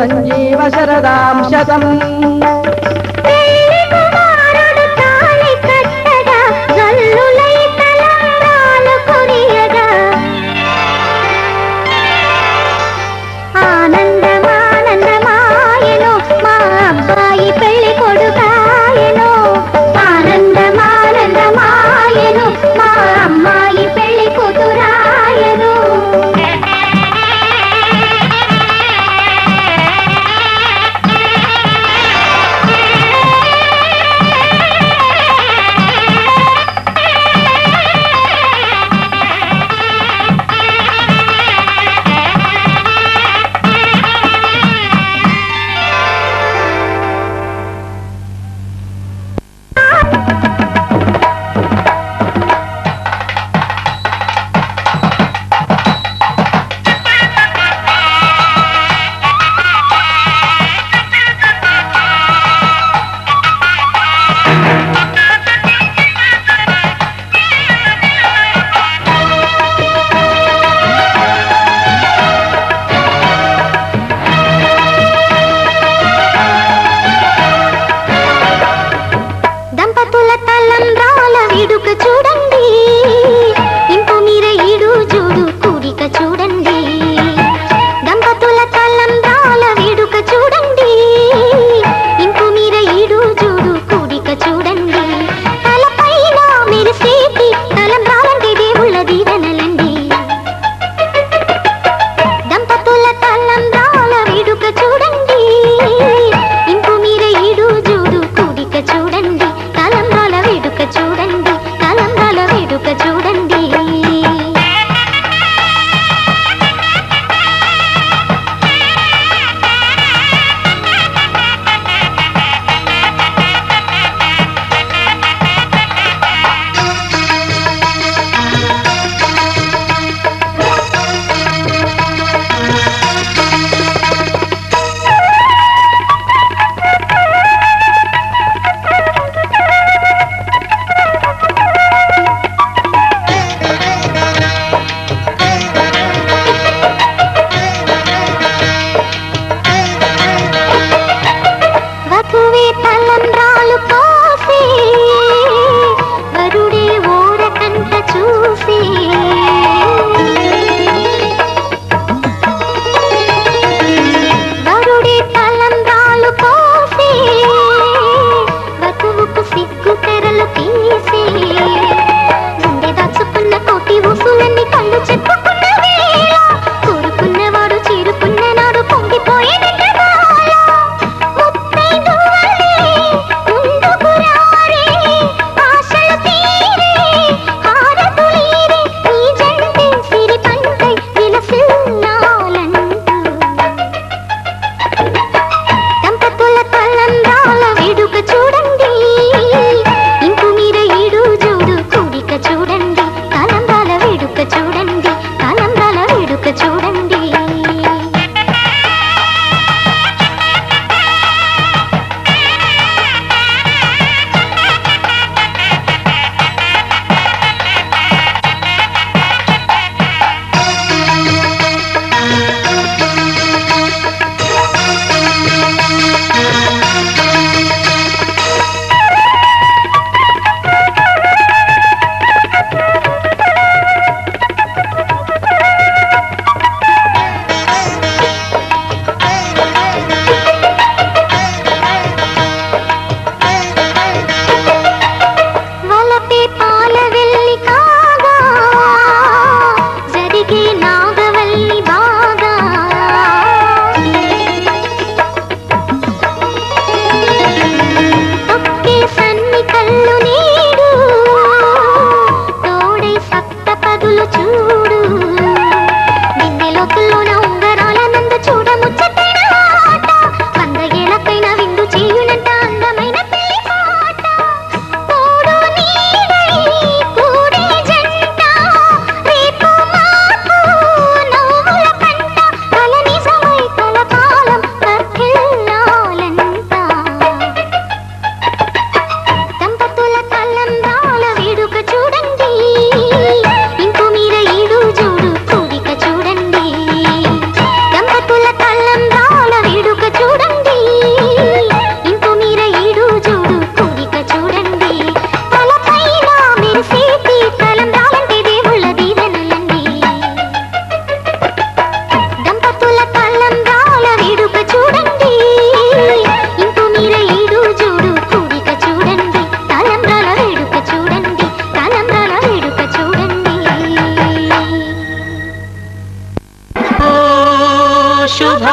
సంజీవ శరదాం శతం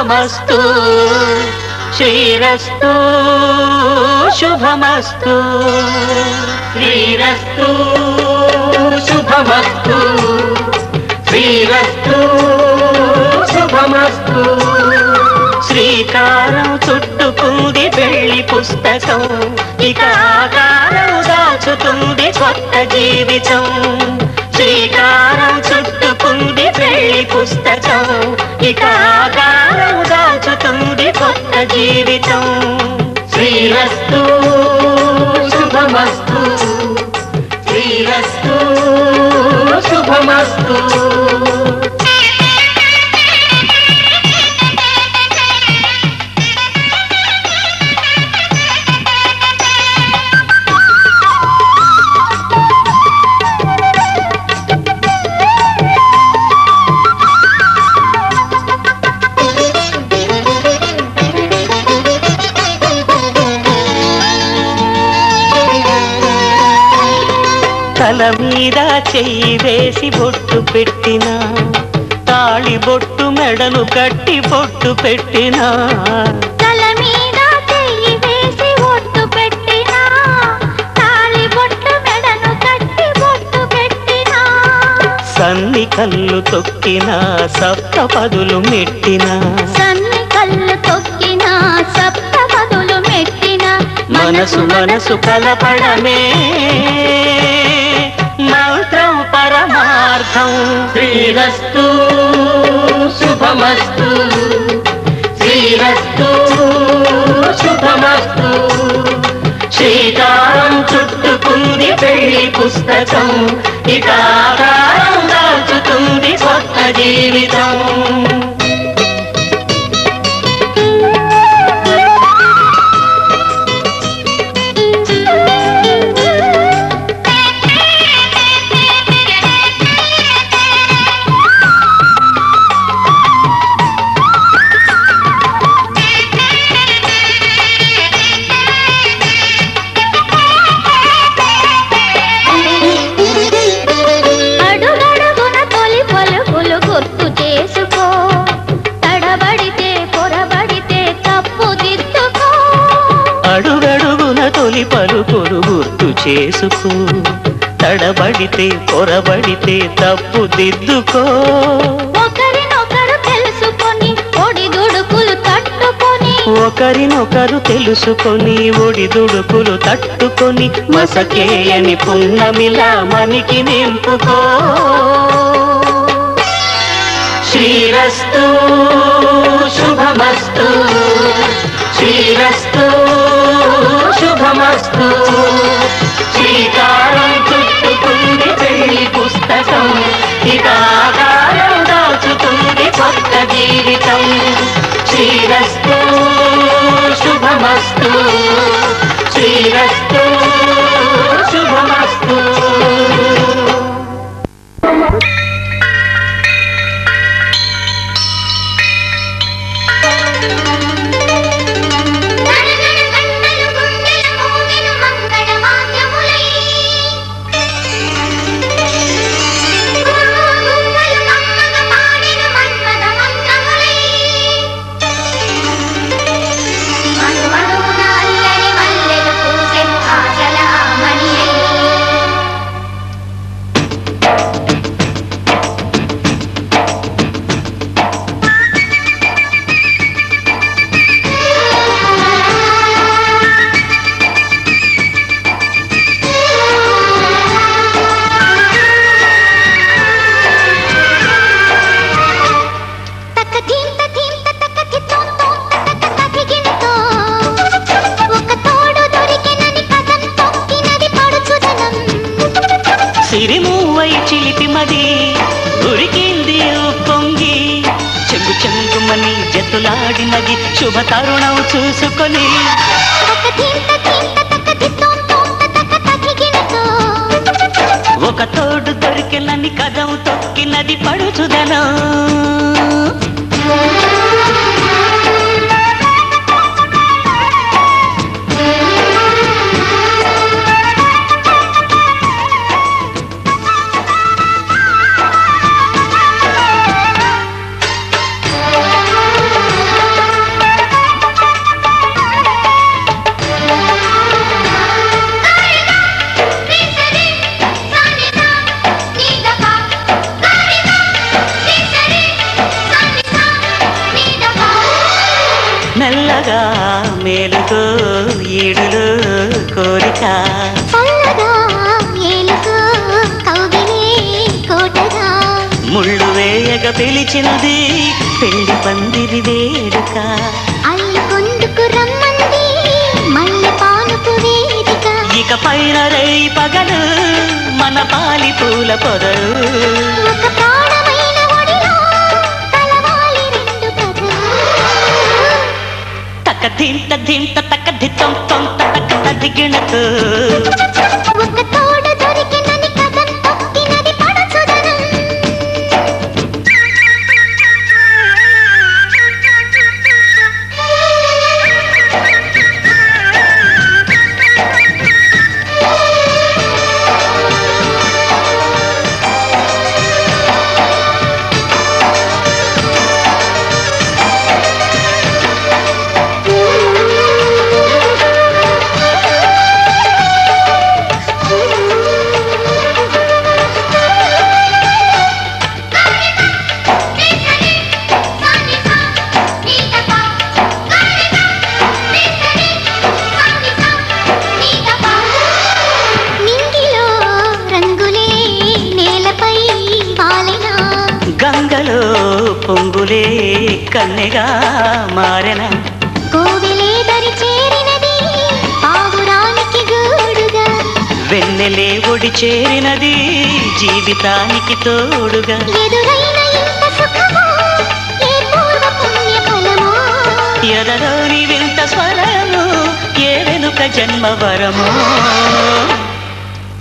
శుభమస్తు శ్రీరస్తు శుభమస్తు శ్రీరస్తు శుభమస్తు శ్రీరస్తు శుభమస్తు శ్రీకారం చుట్టుకుంది పెళ్లి పుస్తకం ఇక ఆకారం దాచుతుంది కొత్త జీవితం శ్రీకారం చుట్టుకుంది పెళ్లి పుస్తకం ఇక ఆకారం దాచుతుంది కొత్త జీవితం శ్రీరస్తు శుభమస్తు శ్రీరస్తు శుభమస్తు తల మీద చెయ్యి వేసి బొట్టు పెట్టినా తాళి బొట్టు మెడను కట్టి బొట్టు పెట్టినా తల మీద చెయ్యి వేసి బొట్టు పెట్టినా తాళి బొట్టు మెడను కట్టి బొట్టు పెట్టినా సన్ని కళ్ళు తొక్కినా సప్త పదులు మెట్టినా సన్ని కళ్ళు తొక్కినా సప్త పదులు మెట్టినా మనసు మనసు కలపడమే మంత్రం పరమార్థం శ్రీరస్తు శుభమస్తు శ్రీరస్తు శుభమస్తు శ్రీకారం చుట్టుకుంది పెళ్లి పుస్తకం ఇక ఆకారం దాచుతుంది కొత్త జీవితం పలుకులు గుర్తు చేసుకో తడబడితే పొరబడితే తప్పు దిద్దుకో ఒకరినొకరు తెలుసుకొని ఒడిదుడుకులు తట్టుకొని ఒకరినొకరు తెలుసుకొని ఒడిదుడుకులు తట్టుకొని మసకేయని పున్నమిలా మనికి నింపుకో శ్రీరస్తు శుభమస్తు శ్రీరస్తు శుభమస్తు శ్రీకారం చుట్టుకుంది పెళ్లి పుస్తకం ఇక ఆకారం దాచుతుంది కొత్త జీవితం శ్రీరస్తు శుభమస్తు శ్రీరస్తు శుభమస్తు సిరిమూవై చిలిపిమది ఉరికింది పొంగి చెంగు చెంగుమని జతులాడినది శుభ తరుణం చూసుకొని ఒక తోడు దొరికెలని కదం తొక్కినది పడుచుదనం మెల్లగా మేలుకో ఈడులో కోరిక చల్లగా ఏలుకో కౌగిలే కోటగా ముళ్ళు వేయగ పిలిచినది పెళ్లి పందిరి వేడుక అల్లుకొందుకు రమ్మంది మల్లె పానుపు వేదిక ఇక పైన రేయి పగలు మన పాలి పూల పొదలు ఒక ప్రాణమైన ఒడిలో కలవాలి రెండు కథలు తక్క ధింత ధింత తక్క ధిత్తం తొంత తక్క దిగిణకు ఒక తోడు దొరికినని కథం తొక్కినది పడచుదనం నింగిలో రంగులే నేలపై వాలిన గంగలో పొంగులే కన్నెగా మారెన కోవెలే దరి చేరినది పావురానికి గూడుగా వెన్నెలే ఒడి చేరినది జీవితానికి తోడుగా ఎదురైన ఇంత సుఖమో ఏ పూర్వ పుణ్య ఫలమో ఎదలోని వింత స్వరము ఏ వెనుక జన్మ వరమో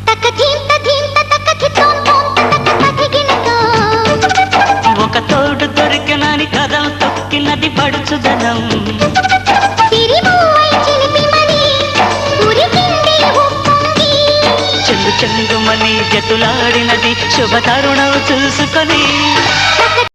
తక ధీంత ధీంత తక ధితోం తోం తక తదిగినతో ఒక తోడు దొరికినని కథం తొక్కినది పడుచుదనం సిరిమూవై చిలిపి మరి ఉరికింది ఉప్పొంగి చెంగు చెంగుమని జతులాడినది శుభ తరుణం చూసుకొని తక